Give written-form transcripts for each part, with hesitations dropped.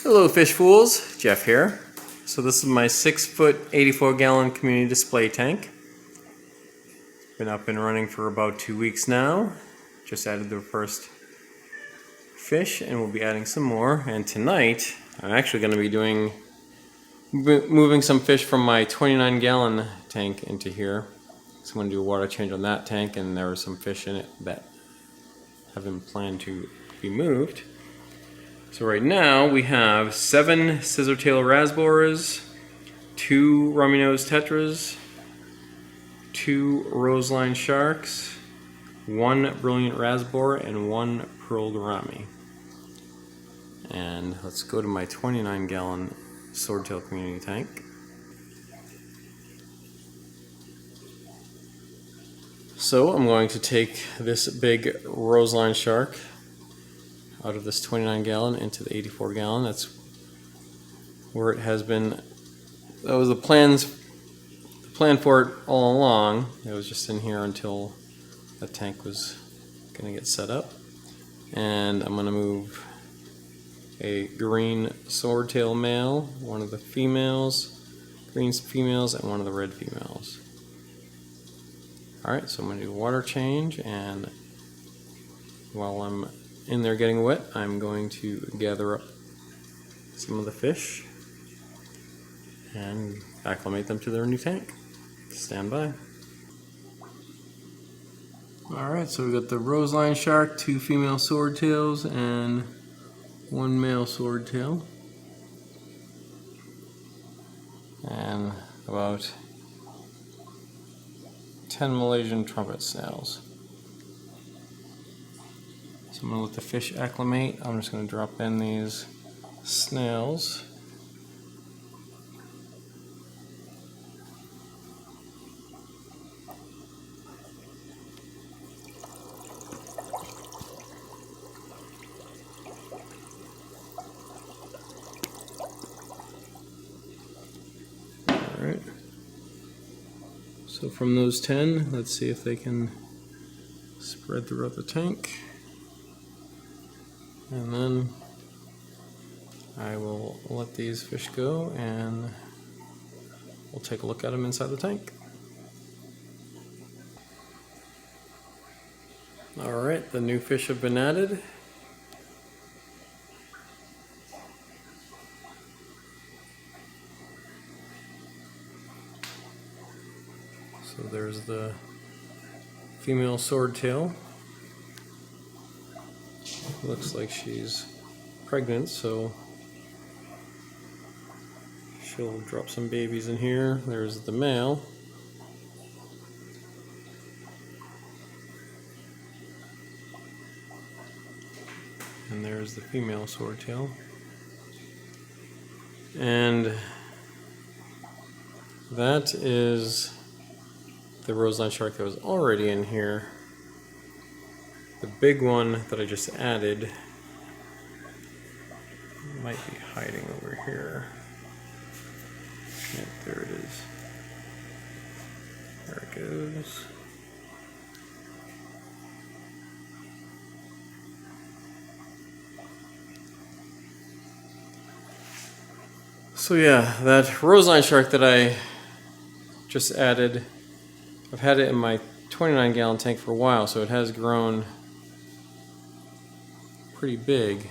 Hello fish fools, Jeff here. So this is my 6-foot 84-gallon community display tank. Been up and running for about 2 weeks now. Just added the first fish and we'll be adding some more. And tonight I'm actually going to be moving some fish from my 29-gallon tank into here. So I'm going to do a water change on that tank, and there are some fish in it that have been planned to be moved. So right now we have 7 scissortail rasboras, 2 rummy-nosed tetras, 2 Roseline sharks, 1 brilliant rasbora, and 1 pearl gourami. And let's go to my 29-gallon swordtail community tank. So I'm going to take this big Roseline shark out of this 29-gallon into the 84-gallon. That's where it has been. That was the plan for it all along. It was just in here until the tank was going to get set up. And I'm going to move a green swordtail male, one of the females, green females, and one of the red females. Alright, so I'm going to do a water change, and while I'm in there getting wet, I'm going to gather up some of the fish and acclimate them to their new tank. Stand by. Alright, so we've got the Roseline shark, 2 female swordtails, and 1 male swordtail. And about 10 Malaysian trumpet snails. So I'm going to let the fish acclimate. I'm just going to drop in these snails. Alright. So from those 10, let's see if they can spread throughout the tank. And then I will let these fish go and we'll take a look at them inside the tank. Alright, the new fish have been added. So there's the female swordtail. Looks like she's pregnant, so she'll drop some babies in here. There's the male. And there's the female swordtail. And that is the Roseline shark that was already in here. The big one that I just added might be hiding over here. Yep, there it is. There it goes. So yeah, that Roseline shark that I just added, I've had it in my 29-gallon tank for a while, so it has grown pretty big,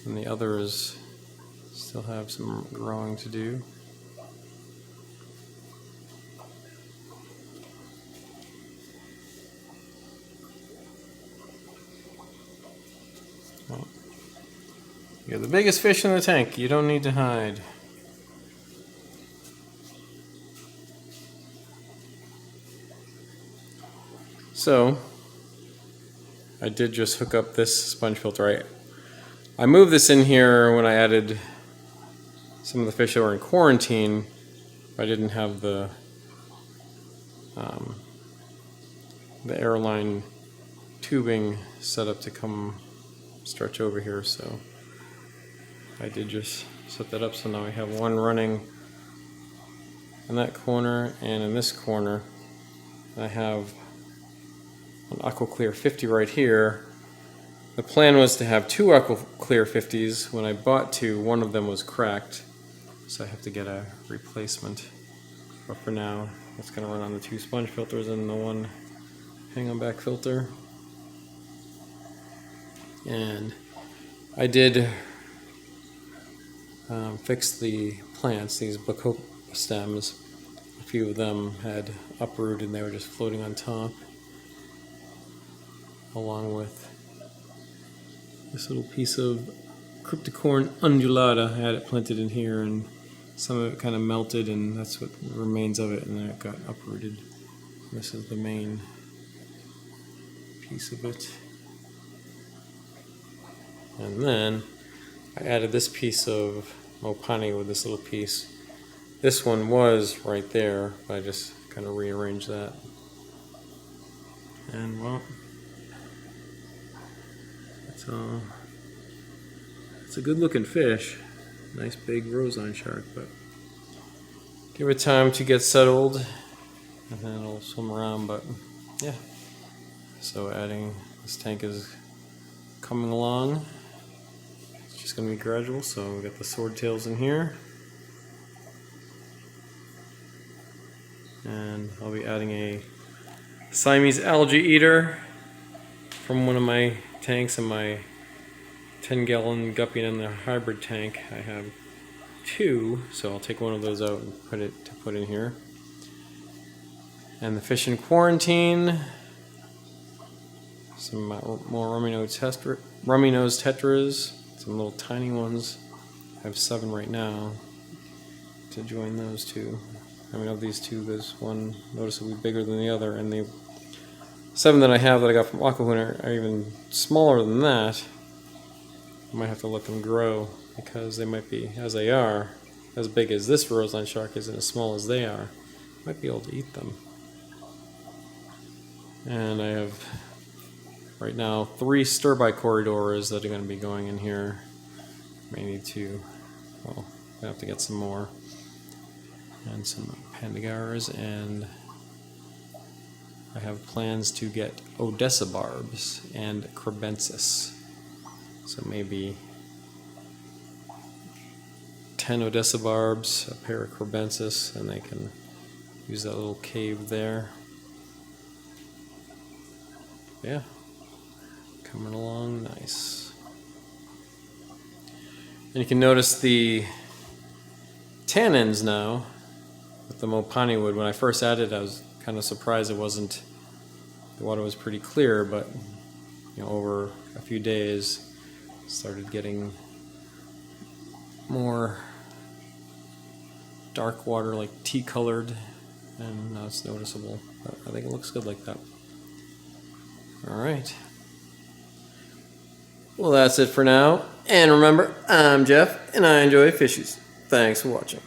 and the others still have some growing to do. Well, you're the biggest fish in the tank, you don't need to hide. So I did just hook up this sponge filter. I moved this in here when I added some of the fish that were in quarantine. I didn't have the airline tubing set up to come stretch over here, so I did just set that up. So now I have one running in that corner, and in this corner I have an Aqua Clear 50 right here The plan was to have two Clear 50s. When I bought two, one of them was cracked, so I have to get a replacement. But for now, it's going to run on the two sponge filters and the one hang-on back filter. And I did fix the plants, these bacopa stems. A few of them had uprooted and they were just floating on top, along with this little piece of cryptocorn undulata. I had it planted in here and some of it kind of melted, and that's what remains of it, and then it got uprooted. This is the main piece of it. And then I added this piece of mopani with this little piece. This one was right there, but I just kind of rearranged that. And well, it's a good looking fish. Nice big Roseline shark, but give it time to get settled and then it'll swim around. But yeah, so adding this tank is coming along. It's just going to be gradual. So we got the swordtails in here, and I'll be adding a Siamese algae eater from one of my tanks in my 10-gallon guppy and the hybrid tank. I have two, so I'll take one of those out and put in here. And the fish in quarantine, some more rummy nose tetras, some little tiny ones. I have 7 right now to join those two. I mean, of these two, there's one noticeably bigger than the other, and the 7 that I have that I got from Aquarium are even smaller than that. I might have to let them grow because they might be, as they are, as big as this Roseline shark is and as small as they are, I might be able to eat them. And I have right now 3 sterbai corydoras that are going to be going in here. May need to, well, I have to get some more. And some panda garras, and I have plans to get odessa barbs and kribensis. So maybe 10 odessa barbs, a pair of kribensis, and they can use that little cave there. Yeah, coming along nice. And you can notice the tannins now with the mopani wood. When I first added it, I was kind of surprised the water was pretty clear, but you know, over a few days started getting more dark water, like tea colored, and now it's noticeable. But I think it looks good like that. Alright, well, that's it for now, and remember, I'm Jeff and I enjoy fishies. Thanks for watching.